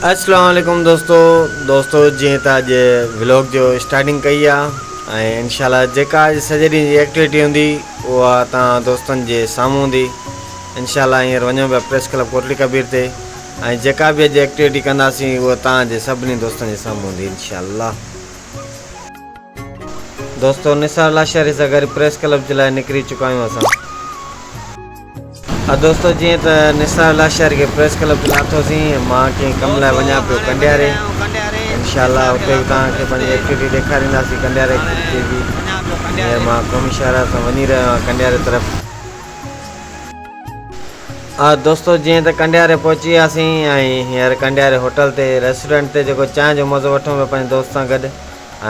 अस्सलाम वालेकुम दोस्तों जीअं त अॼु व्लॉग जो स्टार्टिंग कई आहे ऐं इंशाल्लाह जेका अॼु सॼे ॾींहं जी एक्टिविटी हूंदी उहा तव्हां दोस्तनि जे साम्हूं हूंदी। इंशाल्लाह हींअर वञूं पिया प्रेस क्लब कोटली कबीर ते ऐं जेका बि अॼु एक्टिविटी कंदासीं उहा तव्हांजे सभिनी दोस्तनि जे साम्हूं हूंदी इंशाल्लाह। दोस्तों निसार लाशारी सां गॾु प्रेस क्लब जे लाइ निकिरी चुका आहियूं असां। दोस्तों जीअं त निसार लाशारी के प्रेस क्लब लाथोसीं मां कंहिं कम लाइ वञा पियो कंडियारे। इंशाल्लाह हुते बि तव्हांखे पंहिंजी एक्टिविटी ॾेखारींदासीं कंडियारे जी बि। हींअर मां कौमी शहर सां वञी रहियो आहियां कंडियारे तरफ़। दोस्तों जीअं त कंडियारे पहुची वियासीं ऐं हींअर कंडियारे होटल ते रेस्टोरेंट ते जेको चांहि जो मज़ो वठूं पिया पंहिंजे दोस्त सां गॾु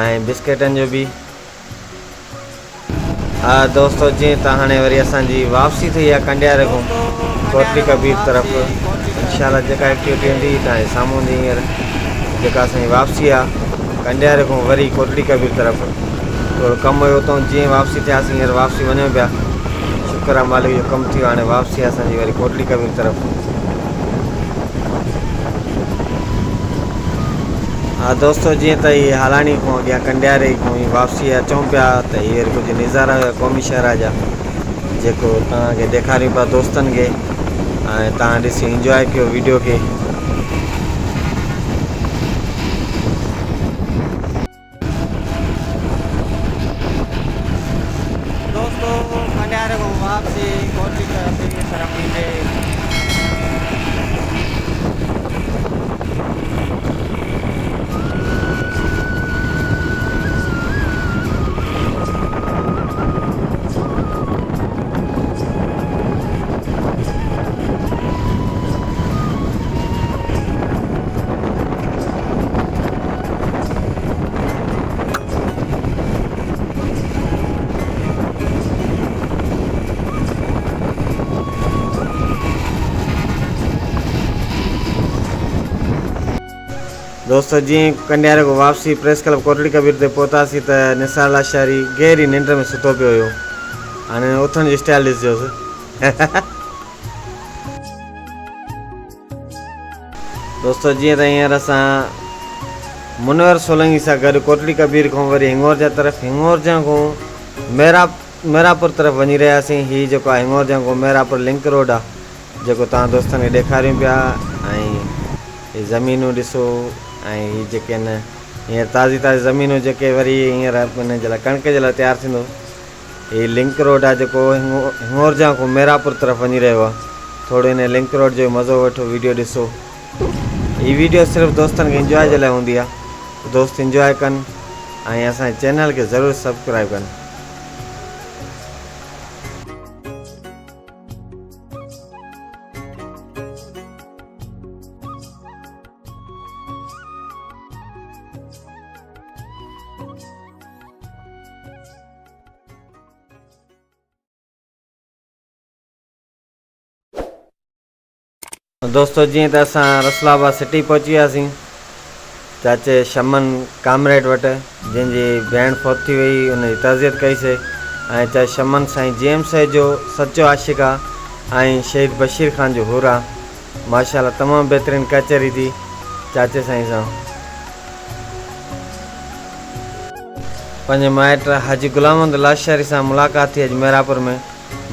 ऐं बिस्किटनि जो बि। दोस्तों जीअं त हाणे वरी असांजी वापसी थी आहे कंडियारे खां कोटली कबीर तरफ़। इंशाल्लाह जेका एक्टिविटी हूंदी तव्हांजे साम्हूं हूंदी। हींअर जेका असांजी वापसी आहे कंडियारे खां वरी कोटली कबीर तरफ़ थोरो कमु हुयो उतां जीअं वापसी थियासीं हींअर वापसी वञूं पिया। शुक्र आहे मालिक जो कमु थी वियो हाणे वापसी आहे असांजी वरी कोटली कबीर तरफ़। दोस्तों जीअं त हीअ हलाणी खां अॻियां कंडियारे खां ई वापसी अचूं पिया त हींअर कुझु नज़ारा हुया क़ौमी शहर जा जेको तव्हांखे ॾेखारियूं पिया दोस्तनि खे ऐं तव्हां ॾिसी इंजॉय कयो वीडियो खे। दोस्तों कंडियारे खां वापसी कोटली तरफ़ ईंदे दोस्तों जीअं कंडियारे को वापसी प्रेस क्लब कोटली कबीर ते पहुतासीं त निसार लाशारी गहरी निंड में सुतो पियो हुयो। हाणे उथण जी स्टाइल ॾिसिजोसि। दोस्तों जीअं त हींअर असां मुनवर सोलंगी सां गॾु कोटली कबीर खां वरी हिंगोरजा तरफ़ हिंगोरजा खां मेरापुर तरफ़ वञी रहियासीं। हीअ जेको आहे हिंगोरजा खां मेरापुर लिंक रोड आहे जेको तव्हां दोस्तनि खे ॾेखारियूं पिया। ऐं हीअ ज़मीनूं ॾिसो ऐं हीअ जेके आहिनि हींअर ताज़ी ज़मीनूं जेके वरी हींअर हिन जे लाइ कणिक जे लाइ तयारु थींदो। हीअ लिंक रोड आहे जेको हिंगोरजा खां मेरापुर तरफ़ वञी रहियो आहे। थोरो हिन लिंक रोड जो मज़ो वठो वीडियो ॾिसो। हीअ वीडियो सिर्फ़ु दोस्तनि खे इंजॉय जे लाइ हूंदी आहे। दोस्त इंजॉय कनि ऐं असांजे चैनल खे ज़रूरु सब्सक्राइब कनि। दोस्तों जीअं त असां रसलाबाद सिटी पहुची वियासीं चाचे शमन कामरेड वटि जंहिंजी भेण फौत थी वई उनजी तज़ियत कईसीं ऐं चाहे शमन साईं जेम्स जो सचो आशिक़ आहे ऐं शहीद बशीर ख़ान जो हुर आहे। माशाल्लाह तमामु बहितरीनु कचहरी थी चाचे साईं सां। पंहिंजे माइट हाजी गुलाम अहमद लाशारी सां मुलाक़ात थी अॼु मेरापुर में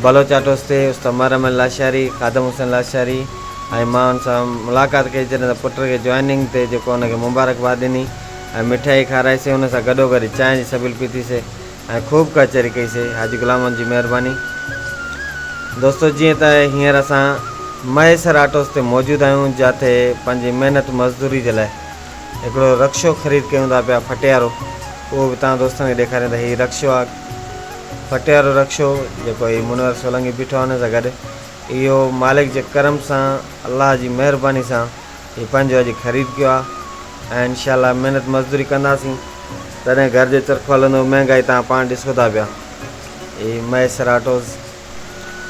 बलोच आटोस ते उस्ताद मरहम लाशारी खादम हुसैन लाशारी ऐं मां हुन सां मुलाक़ात कई जॾहिं त पुट खे जॉइनिंग ते जेको हुनखे मुबारकबाद ॾिनी ऐं मिठाई खाराईसीं। हुन सां गॾोगॾु चांहि जी सबिल पीतीसीं ऐं ख़ूब कचहरी कईसीं हाजी गुलाम अहमद जी महिरबानी। दोस्तों जीअं त हींअर असां महेसर आटोस ते मौजूदु आहियूं जिते पंहिंजी महिनत मज़दूरी जे लाइ हिकिड़ो रक्शो ख़रीद कयूं था पिया फटियारो। उहो बि तव्हां दोस्तनि खे ॾेखारियो त हीअ रक्शो आहे फटियारो रक्शो जेको हीअ मुनवर सोलंगी बीठो आहे हुन सां गॾु। इहो मालिक जे करम सां अलाह जी महिरबानी सां हीअ पंहिंजो अॼु ख़रीद कयो आहे ऐं इंशाल्लाह महिनत मज़दूरी कंदासीं तॾहिं घर जो चरखो हलंदो। महांगाई तव्हां पाण ॾिसो था पिया। हीअ महेसर आटोस।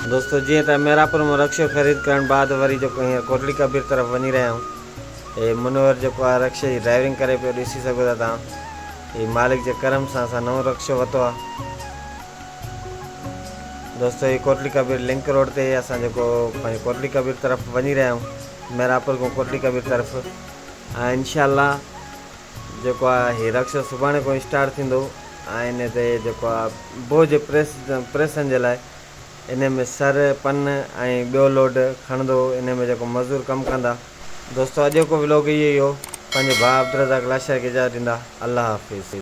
दोस्तों जीअं त मेरापुर में रक्शो ख़रीद करण बाद वरी जेको हींअर कोटली कबीर तरफ़ वञी रहिया आहियूं। हीअ मुनवर जेको आहे रक्शे जी ड्राइविंग करे पियो ॾिसी सघो था तव्हां। हीअ मालिक जे करम सां असां नओं रक्शो वरितो आहे। दोस्तों ये कोटली कबीर लिंक रोड ते असां जेको कोटली कबीर तरफ़ वञी रहिया आहियूं मेरापुर को कोटली कबीर तरफ़। ऐं इंशाअल्लाह जेको आहे हीउ रक्शो सुभाणे खां स्टार्ट थींदो ऐं इन ते जेको आहे बोझ प्रेसनि जे लाइ इन में सर पन ऐं ॿियो लोड खणंदो, इन में जेको मज़दूर कमु कंदा। दोस्तो अॼु को व्लॉग इहो ई हो। पंहिंजे भाउ अब्दुरज़ाक लाशारी खे इजाज़त ॾींदा। अल्लाह हाफ़िज़।